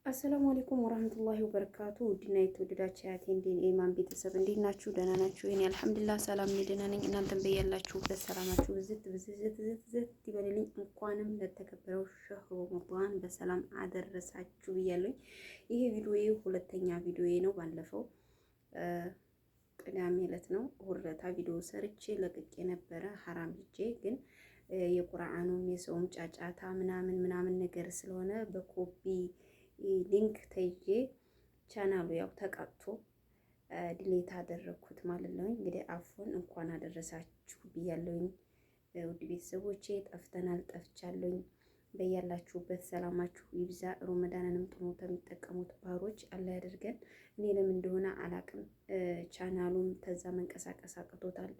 አሰላሙ አለይኩም ወራህመቱላሂ ወበረካቱ። ውድና የተወደዳችሁ የአቴንዲ ኢማን ቤተሰብ እንዴት ናችሁ? ደህና ናችሁ? እኔ አልሐምዱሊላህ ሰላም ነኝ፣ ደህና ነኝ። እናንተም በያላችሁበት ሰላማችሁ ብዝት ይበልልኝ። እንኳንም ለተከበረው ሸህሩ ረመዳን በሰላም አደረሳችሁ ብያለሁ። ይሄ ቪዲዮዬ ሁለተኛ ቪዲዮዬ ነው። ባለፈው ቅዳሜ ዕለት ነው ሁለታ ቪዲዮ ሰርቼ ለቅቄ ነበረ ሐራም ሂጄ ግን የቁርአኑም የሰውም ጫጫታ ምናምን ነገር ስለሆነ በኮፒ ሊንክ ተይዤ ቻናሉ ያው ተቀጥቶ ዲሌት አደረኩት ማለት ነው። እንግዲህ አፎን እንኳን አደረሳችሁ ብያለሁኝ። ውድ ቤተሰቦቼ ጠፍቻለሁኝ። በያላችሁበት ሰላማችሁ ይብዛ። ሮመዳንንም ጥሩ የሚጠቀሙት ባሮች አላህ ያደርገን። እኔ ለምን እንደሆነ አላቅም ቻናሉም ተዛ መንቀሳቀስ አቅቶታል።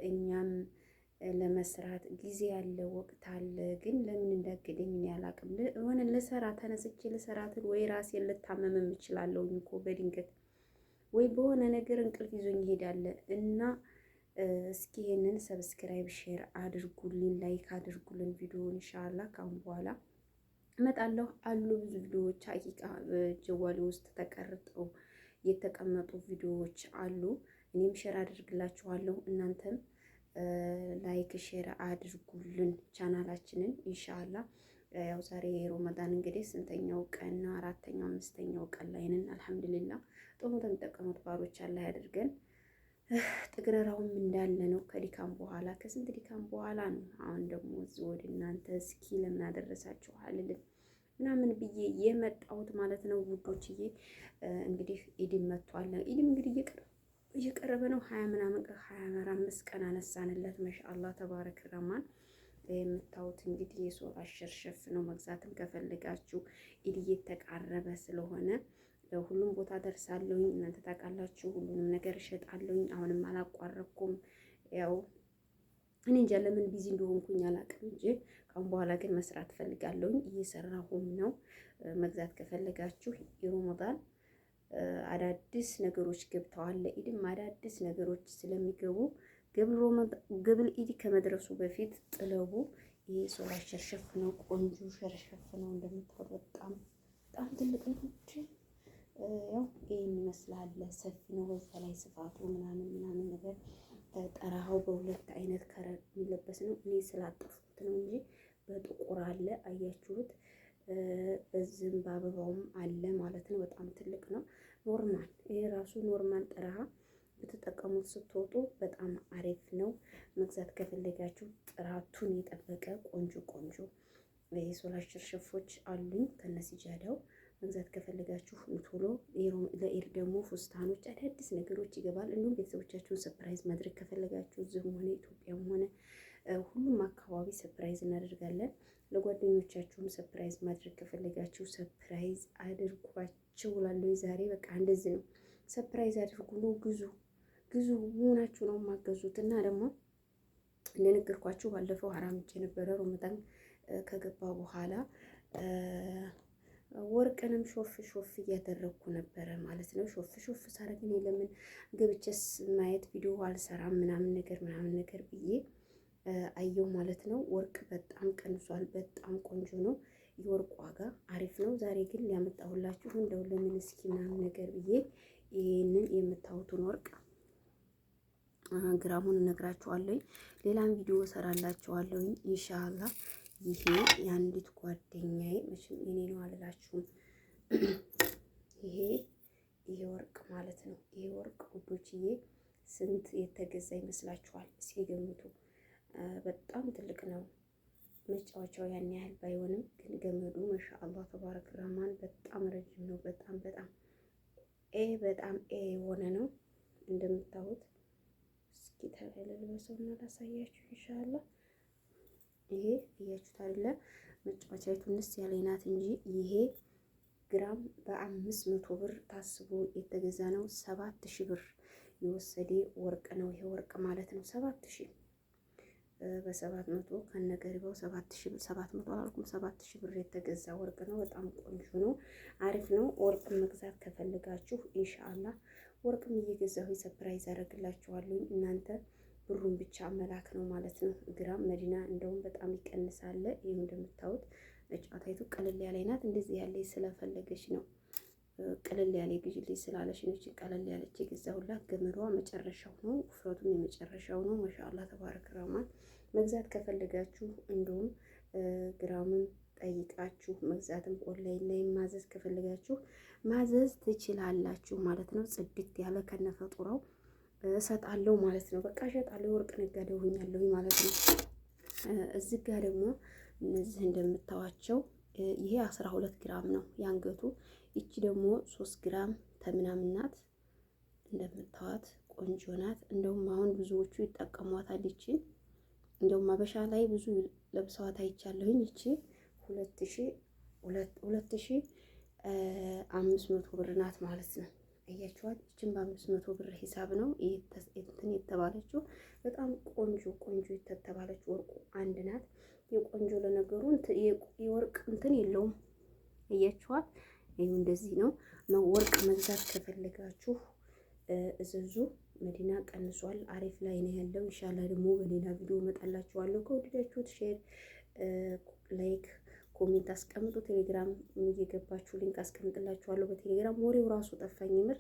እኛም ለመስራት ጊዜ አለ፣ ወቅት አለ። ግን ለምን እንዳገደኝ እኔ አላቅም። የሆነ ልሰራ ተነስቼ ልሰራትን ወይ ራሴን ልታመምም እችላለሁ እኮ በድንገት ወይ በሆነ ነገር እንቅልፍ ይዞኝ ይሄዳል እና እስኪ ይሄንን ሰብስክራይብ ሼር አድርጉልኝ፣ ላይክ አድርጉልኝ ቪዲዮ ኢንሻአላህ ካሁን በኋላ እመጣለሁ። አሉ ብዙ ቪዲዮዎች ሀቂቃ ጀዋሌ ውስጥ ተቀርጠው የተቀመጡ ቪዲዮዎች አሉ። እኔም ሼር አድርግላችኋለሁ፣ እናንተም ላይክ ሼር አድርጉልን ቻናላችንን ኢንሻአላህ። ያው ዛሬ ሮመዳን እንግዲህ ስንተኛው ቀን ነው? አራተኛው አምስተኛው ቀን ላይ ነን። አልሐምዱሊላህ ጥሩ ተጠቀሙት ባሮች አላህ ያድርገን። ጥግረራውም እንዳለ ነው ከድካም በኋላ ከስንት ድካም በኋላ ነው አሁን ደግሞ እዚህ ወደ እናንተ እስኪ ለምን አደረሳችሁ አልልም ምናምን ብዬ የመጣሁት ማለት ነው ውዶችዬ። እንግዲህ ኢድም መጥቷል። ኢድም እንግዲህ እየቀረበ ነው። 25 ቀን አነሳንለት። ማሻአላህ ተባረክ ረህማን። የምታዩት እንግዲህ የሶላ ሸርሸፍ ነው። መግዛትም ከፈለጋችሁ ኢድ እየተቃረበ ስለሆነ ሁሉም ቦታ ደርሳለሁኝ። እናንተ ታውቃላችሁ፣ ሁሉንም ነገር እሸጣለሁኝ። አሁንም አላቋረኩም። ያው እኔ እንጃ ለምን ቢዚ እንደሆንኩኝ አላውቅም እንጂ ካሁን በኋላ ግን መስራት ፈልጋለሁኝ። እየሰራሁም ነው። መግዛት ከፈለጋችሁ የሮመዳን አዳዲስ ነገሮች ገብተዋል። ለኢድም አዳዲስ ነገሮች ስለሚገቡ ግብል ኢድ ከመድረሱ በፊት ጥለቡ። ይሄ ሶላ ሸርሸፍ ነው፣ ቆንጆ ሸርሸፍ ነው። እንደምታውቁ በጣም ትልቅ ነው እንጂ ያው ይሄን ይመስላል። ሰፊ ነው። በዛ ላይ ስፋቱ ምናምን ነገር ጠራሃው በሁለት አይነት ከረር የሚለበስ ነው። እኔ ስላጠፍኩት ነው እንጂ በጥቁር አለ፣ አያችሁት? በዚህም በአበባውም አለ ማለት ነው። በጣም ትልቅ ነው። ኖርማል ይሄ ራሱ ኖርማል ጠራሃ ብትጠቀሙት ስትወጡ በጣም አሪፍ ነው። መግዛት ከፈለጋችሁ ጥራቱን የጠበቀ ቆንጆ የሶላ ሸርሸፎች አሉኝ ከነሲጃዳው። መግዛት ከፈለጋችሁ ቶሎ። ለኢድ ደግሞ ፉስታኖች አዳዲስ ነገሮች ይገባል። እንዲሁም ቤተሰቦቻችሁን ሰርፕራይዝ ማድረግ ከፈለጋችሁ እዚህም ሆነ ኢትዮጵያም ሆነ ሁሉም አካባቢ ሰርፕራይዝ እናደርጋለን። ለጓደኞቻችሁም ሰርፕራይዝ ማድረግ ከፈለጋችሁ ሰርፕራይዝ አድርጓቸው እላለሁ። ዛሬ በቃ እንደዚህ ነው። ሰርፕራይዝ አድርጉ ነው፣ ግዙ መሆናችሁ ነው የማገዙት። እና ደግሞ እንደነገርኳችሁ ባለፈው ሐራም የነበረ ሮመዳን ከገባ በኋላ ወርቅንም ሾፍ እያደረግኩ ነበረ ማለት ነው። ሾፍ ሳረግ እኔ ለምን ገብቼስ ማየት ቪዲዮ አልሰራም ምናምን ነገር ብዬ አየው ማለት ነው። ወርቅ በጣም ቀንሷል። በጣም ቆንጆ ነው። የወርቅ ዋጋ አሪፍ ነው። ዛሬ ግን ሊያመጣሁላችሁ እንደው ለምን እስኪ ምናምን ነገር ብዬ ይሄንን የምታዩትን ወርቅ ግራሙን እነግራችኋለሁ። ሌላም ቪዲዮ እሰራላችኋለሁ ኢንሻአላህ። ይሄ የአንዲት ጓደኛዬ መቼም የኔ ነው አልላችሁም። ይሄ ወርቅ ማለት ነው። ይሄ ወርቅ ውዶችዬ ስንት የተገዛ ይመስላችኋል? እስኪ ገምቱ። በጣም ትልቅ ነው። መጫወቻው ያን ያህል ባይሆንም ግን ገመዱ ማሻአላህ ተባረክ ረህማን በጣም ረጅም ነው። በጣም የሆነ ነው እንደምታዩት። እስኪ ተለልበሰውና ላሳያችሁ ኢንሻአላህ። ይሄ እያችሁት አይደለ? መጫወቻይቱ ንስ ያለኝ ናት እንጂ ይሄ ግራም በ500 ብር ታስቦ የተገዛ ነው። 7000 ብር የወሰደ ወርቅ ነው። ይሄ ወርቅ ማለት ነው 7000 በ700 ከነገሪባው 700 አላልኩም፣ 7000 ብር የተገዛ ወርቅ ነው። በጣም ቆንጆ ነው፣ አሪፍ ነው። ወርቅ መግዛት ከፈለጋችሁ ኢንሻአላህ ወርቅም እየገዛሁ ሰርፕራይዝ አደርግላችኋለሁ። እናንተ ብሩን ብቻ መላክ ነው ማለት ነው። ግራም መዲና እንደውም በጣም ይቀንሳል። ይሄ እንደምታዩት መጫወታይቱ ቀለል ያለች ናት። እንደዚህ ያለች ስለፈለገች ነው ቅልል ያለ ግዢልኝ ስላለች ነው። ቀለል ያለች የገዛሁላት ገመዷ መጨረሻው ነው፣ ውፍረቱም የመጨረሻው ነው። ማሻአላህ ተባረክ ረህማን። መግዛት ከፈለጋችሁ እንዲሁም ግራምን ጠይቃችሁ መግዛትም ኦንላይን ላይ ማዘዝ ከፈለጋችሁ ማዘዝ ትችላላችሁ ማለት ነው። ጽድት ያለ ከነፈጡራው እሰጣለሁ ማለት ነው። በቃ እሸጣለሁ፣ ወርቅ ነጋዴ ሆኛለሁ ማለት ነው። እዚህ ጋር ደግሞ እነዚህ እንደምታዋቸው ይሄ 12 ግራም ነው የአንገቱ። ይቺ ደግሞ 3 ግራም ተምናምን ናት። እንደምታዋት ቆንጆ ናት። እንደውም አሁን ብዙዎቹ ይጠቀሟታል። ይቺን እንደውም አበሻ ላይ ብዙ ለብሰዋት አይቻለሁኝ። ይቺ 2500 ብር ናት ማለት ነው። አያችኋት? ይችን በ500 ብር ሂሳብ ነው እንትን የተባለችው። በጣም ቆንጆ የተባለች ወርቁ አንድ ናት። የቆንጆ ለነገሩ የወርቅ እንትን የለውም። አያችኋት? ይሄ እንደዚህ ነው። ወርቅ መግዛት ከፈለጋችሁ እዘዙ። መዲና ቀንሷል፣ አሪፍ ላይ ነው ያለው። ኢንሻአላህ ደግሞ በሌላ ቪዲዮ እመጣላችኋለሁ። ከወደዳችሁት ሼር፣ ላይክ፣ ኮሜንት አስቀምጡ። ቴሌግራም እየገባችሁ ሊንክ አስቀምጥላችኋለሁ። በቴሌግራም ወሬው ራሱ ጠፋኝ ምር